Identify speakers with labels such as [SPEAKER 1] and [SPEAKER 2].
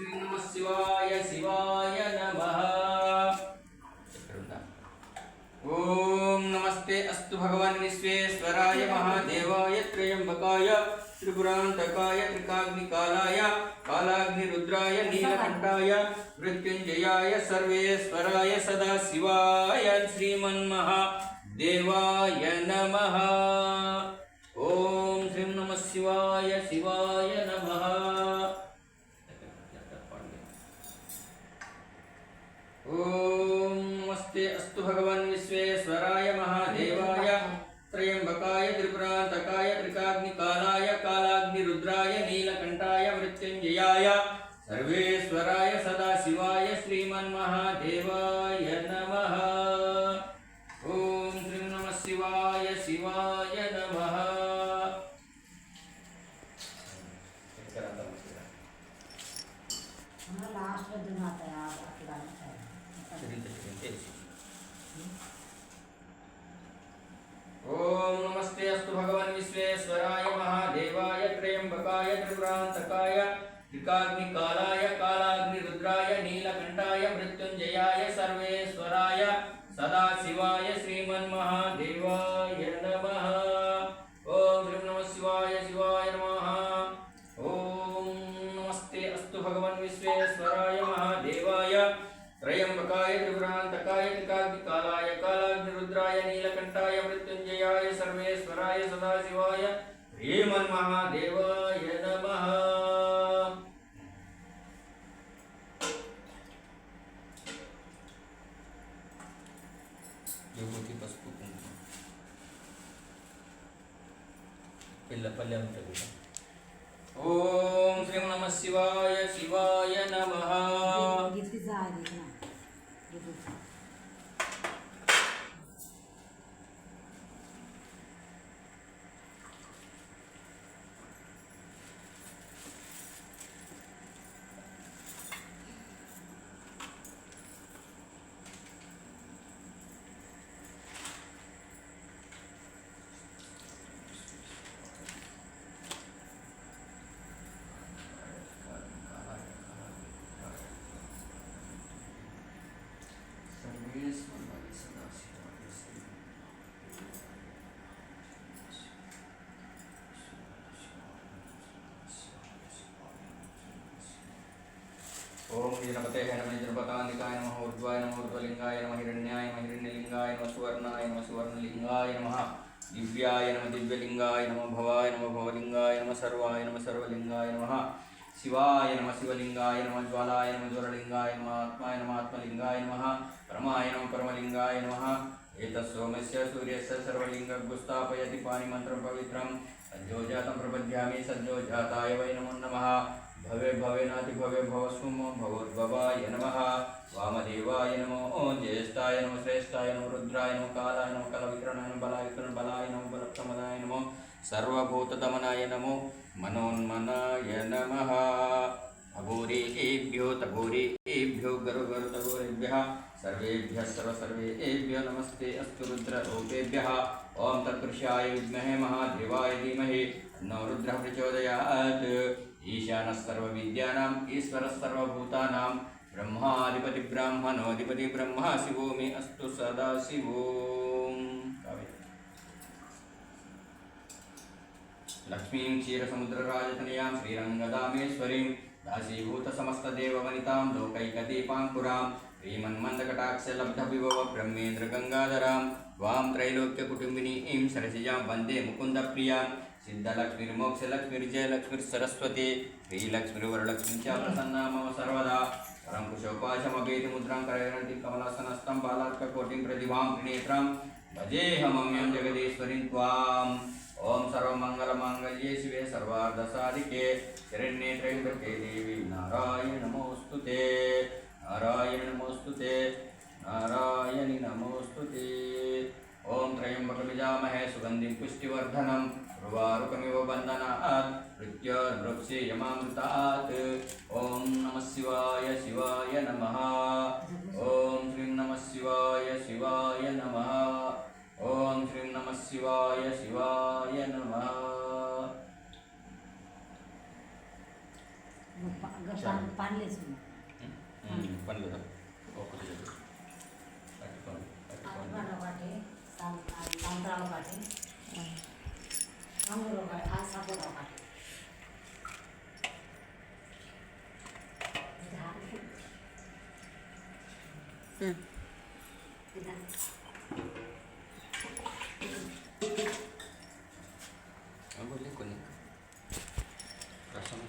[SPEAKER 1] శ్రీ నమ శివాయ శివాయ నమః. ఓం నమస్తే అస్తు భగవాన్ విశ్వేశ్వరాయ మహాదేవాయ త్రయంబకాయ త్రిపురాంతకాయ త్రికాగ్నికాలాయ కాలాగ్నిరుద్రాయ నీలకంఠాయ మృత్యుంజయాయ సర్వేశ్వరాయ సదాశివాయ శ్రీమన్మహాదేవాయ నమః. ఓం శ్రీ నమ శివాయ శివాయ నమః. ఓం నమస్తే అస్తు భగవాన్ విశ్వేశ్వరాయ మహాదేవాయ త్రయంబకాయ త్రిపురాంతకాయ త్రికాగ్నికాలాయ కాలాగ్నిరుద్రాయ నీలకంఠాయ మృత్యుంజయాయ సర్వేశ్వరాయ సదాశివాయ శ్రీమన్మహాదేవాయ నమః. ఓం శ్రీ నమ శివాయ శివాయ నమః. ఓం నమస్తే అస్తు భగవాన్ విశ్వేశ్వరాయ మహాదేవాయ త్రయంబకాయ త్రిపురాంతకాయ త్రికాగ్నికాలాయ కాలాగ్నిరుద్రాయ నీలకంఠాయ మృత్యుంజయాయ సర్వేశ్వరాయ సదాశివాయ శ్రీమన్మహాదేవాయ నమః. ఓం శ్రీ నమ శివాయ శివాయ నమః. ఓం నమస్తే అస్తు భగవాన్ విశ్వేశ్వరాయ మహాదేవాయ త్రయంబకాయ త్రిపురాంతకాయ త్రికాగ్నికాలాయ కాలాగ్నిరుద్రాయ నీలకంఠాయ మృత్యుంజయాయ సర్వేశ్వరాయ సదాశివాయ శ్రీమన్మహాదేవాయ నమః. విభూతి పసుపు కుంకుమ పిల్లపల్లి ఉంటుంది. ఓం శ్రీ నమ శివాయ శివాయ నమః. ఓం గణపతే నమ జనపతాందికాయ నమ ఊర్ధ్వాయ నమ ఊర్ధ్వలింగాయ నమ హిరణ్యాయ నమ హిరణ్యలింగాయ నమ సువర్ణాయ నమ సువర్ణలింగాయ నమ దివ్యాయ నమ దివ్యలింగాయ నమ భవాయ నమ భవలింగాయ నమ సర్వాయ నమ సర్వలింగాయ నమ శివాయ నమ శివలింగాయ నమ జ్వాలాయ నమ జ్వరలింగాయ నమ ఆత్మాయ నమ ఆత్మలింగాయ నమ పరమాయ నమ పరమలింగాయ నమ ఏతస్సోమస్య సూర్యస్య సర్వలింగస్థాపయతి పానిమంత్రం పవిత్రం సజ్జోజాతం ప్రపద్యామి సజ్జోజాతాయ వై నమో నమః. భవే భవేనాతి భవే భవస్వమో భవోద్భవాయ నమః. వామదేవాయ నమో జ్యేష్ఠాయ నమో శ్రేష్ఠాయ నమో రుద్రాయ నమో కాలాయ నమో కలవిక్రణాయ నమో బలాయ బలాయ నమో బలప్రమదాయ నమో సర్వభూతదమనాయ నమో మనోన్మనాయ నమః. అఘోరేభ్యో తఘోరేభ్యో గరుగరుతఘోరేభ్యః సర్వేభ్యః సర్వసర్వేభ్యో నమస్తే అస్తు రుద్రరూపేభ్యః. ఓం తత్పురుషాయ విద్మహే మహాదేవాయ ధీమహి తన్నో రుద్రః ప్రచోదయాత్. ఈశానः సర్వవిద్యానాం ఈశ్వరः సర్వభూతానాం బ్రహ్మాధిపతి బ్రాహ్మణోధిపతి బ్రహ్మ శివో మే అస్తు సదాశివోం. లక్ష్మీం క్షీరసముద్రరాజతనయాం శ్రీరంగదామేశ్వరీం దాసీభూత సమస్తదేవవనితాం లోకైకదీపాంకురాం శ్రీమన్మందకటాక్షలబ్ధవిభవ బ్రహ్మేంద్ర గంగాధరాం వాం త్రైలోక్యకుటుంబినీం సరసిజాం వందే ముకుందప్రియాం. సిద్ధలక్ష్మీర్మోక్షలక్ష్మీర్జయలక్ష్మీర్సరస్వతి శ్రీలక్ష్మీర్వరలక్ష్మీ చ ప్రసన్నా మమ సర్వదా. పరం కుశోపాశమభేతి ముద్రాం కరయంతి కమలాసనస్థం బాలార్కకోటిం ప్రతిభాం త్రినేత్రాం భజేహమమ్యం జగదీశ్వరీం త్వాం. ఓం సర్వమంగళమాంగళ్యే శివే సర్వార్ధసాధికే శరణ్యే త్ర్యంబకే దేవి నారాయణి నమోస్తుతే. నారాయణి నమోస్తుతే. నారాయణి నమోస్తుతే. ఓం త్రయంబకమిజామహే సుగంధిం పుష్టివర్ధనం ఉర్వారుకమివ బంధనాత్ మృత్యోర్మృక్షేయమామృతాత్. ఓం నమః శివాయ శివాయ నమః. ఓం శ్రీం నమః శివాయ శివాయ నమః. ఓం శ్రీం నమః శివాయ శివాయ నమః.
[SPEAKER 2] పండ్లేసి
[SPEAKER 1] పండ్లు ఒకటి అరటిపండు
[SPEAKER 2] అరటిపండు ఒకటి సంవత్సరాలు ఒకటి అంగులు ఒకటి సపోటా ఒకటి
[SPEAKER 1] అంగులు కొన్ని రసం